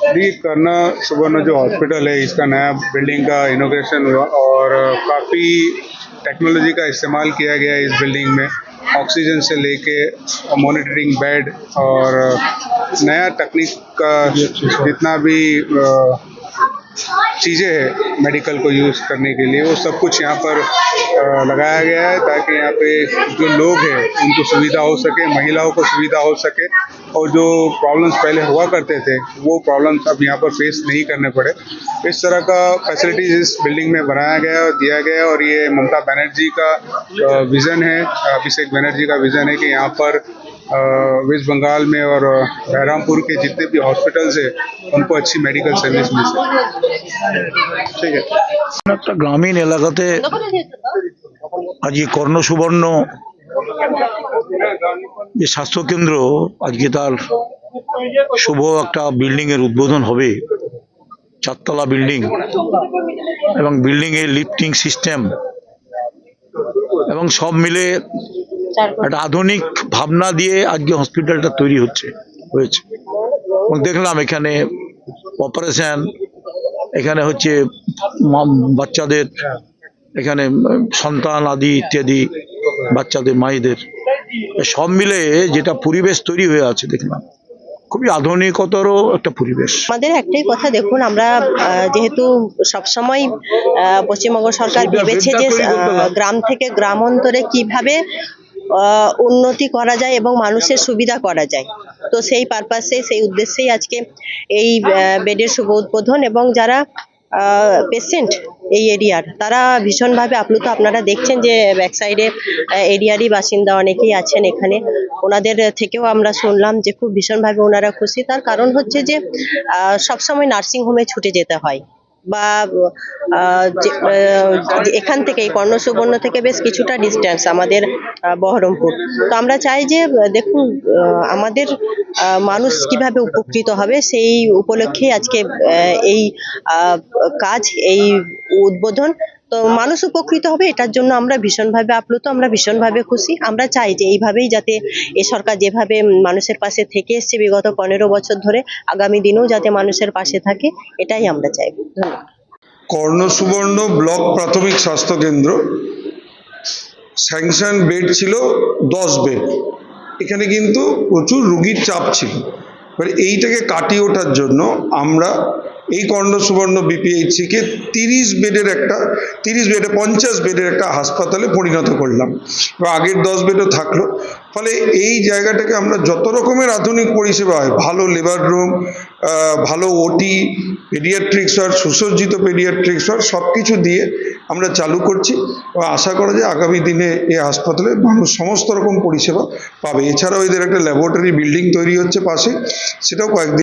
देखिए करना सुबर्णा जो हॉस्पिटल है इसका नया बिल्डिंग का इनॉग्रेशन हुआ और काफ़ी टेक्नोलॉजी का इस्तेमाल किया गया है इस बिल्डिंग में। ऑक्सीजन से लेके मॉनिटरिंग बेड और नया तकनीक का जितना भी चीज़ें हैं मेडिकल को यूज़ करने के लिए वो सब कुछ यहाँ पर लगाया गया है ताकि यहाँ पे जो लोग हैं उनको सुविधा हो सके, महिलाओं को सुविधा हो सके और जो प्रॉब्लम्स पहले हुआ करते थे वो प्रॉब्लम्स अब यहाँ पर फेस नहीं करने पड़े। इस तरह का फैसिलिटीज इस बिल्डिंग में बनाया गया और दिया गया और ये ममता बनर्जी का विज़न है, अभिषेक बनर्जी का विज़न है कि यहाँ पर वेस्ट बंगाल में और बहरामपुर के जितने भी हॉस्पिटल्स हैं उनको अच्छी मेडिकल सर्विस मिल सके। ठीक है। একটা গ্রামীণ এলাকাতে আজকে কর্ণসুবর্ণ যে স্বাস্থ্যকেন্দ্র আজকে তার শুভ একটা বিল্ডিং এর উদ্বোধন হবে, চারতলা বিল্ডিং এবং বিল্ডিং এর লিফটিং সিস্টেম এবং সব মিলে একটা আধুনিক ভাবনা দিয়ে আজকে হসপিটালটা তৈরি হয়েছে এবং দেখলাম এখানে অপারেশন, এখানে হচ্ছে বাচ্চাদের, এখানে সন্তান আদি ইত্যাদি বাচ্চাদের মায়েদের সব মিলে যেটা পরিবেশ তৈরি হয়ে আছে দেখলাম খুবই আধুনিকতরও একটা পরিবেশ। আমাদের একটাই কথা, দেখুন আমরা যেহেতু সবসময় পশ্চিমবঙ্গ সরকার ভেবেছে যে গ্রাম থেকে গ্রাম অন্তরে কিভাবে উন্নতি করা যায় এবং মানুষের সুবিধা করা যায়, তো সেই পারপাসে সেই উদ্দেশ্যেই আজকে এই বেডের শুভ উদ্বোধন এবং যারা পেশেন্ট এই এরিয়ার তারা ভীষণভাবে আপ্লুত। আপনারা দেখছেন যে ব্যাক সাইডে এরিয়ারই বাসিন্দা অনেকেই আছেন এখানে, ওনাদের থেকেও আমরা শুনলাম যে খুব ভীষণভাবে ওনারা খুশি। তার কারণ হচ্ছে যে সবসময় নার্সিং হোমে ছুটে যেতে হয় বা এখান থেকে এই কর্ণসুবর্ণ থেকে বেশ কিছুটা ডিস্টেন্স আমাদের বহরমপুর। তো আমরা চাই যে দেখুন আমাদের মানুষ কিভাবে উপকৃত হবে সেই উপলক্ষে আজকে এই কাজ, এই উদ্বোধন। তো মানুষ উপকৃত হবে এটার জন্য আমরা ভীষণভাবে আপ্লুত, আমরা ভীষণভাবে খুশি। আমরা চাই যে এইভাবেই যাতে এ সরকার যেভাবে মানুষের পাশে থেকে এসছে বিগত 15 বছর ধরে, আগামী দিনেও যাতে মানুষের পাশে থাকে, এটাই আমরা চাই। ধন্যবাদ। কর্ণসুবর্ণ ব্লক প্রাথমিক স্বাস্থ্য কেন্দ্র স্যাংশন বেড ছিল 10 বেড। এখানে কিন্তু প্রচুর রুগীর চাপ ছিল। এবার এইটাকে কাটিয়ে ওঠার জন্য আমরা এই কর্ণসুবর্ণ বিপিএইচসিকে 30 বেডে 50 বেডের একটা হাসপাতালে পরিণত করলাম। আগের 10 বেডও থাকলো, ফলে এই জায়গাটাকে আমরা যত রকমের আধুনিক পরিষেবা হয়, ভালো লেবার রুম, ভালো ওটি, পেডিয়াট্রিক্স ওয়ার্ড, সুসজ্জিত পেডিয়াট্রিক্স ওয়ার্ড সব কিছু দিয়ে আমরা চালু করছি এবং আশা করা যায় আগামী দিনে এই হাসপাতালে মানুষ সমস্ত রকম পরিষেবা পাবে। এছাড়াও এদের একটা ল্যাবরেটরি বিল্ডিং তৈরি হচ্ছে পাশে, সেটাও কয়েকদিন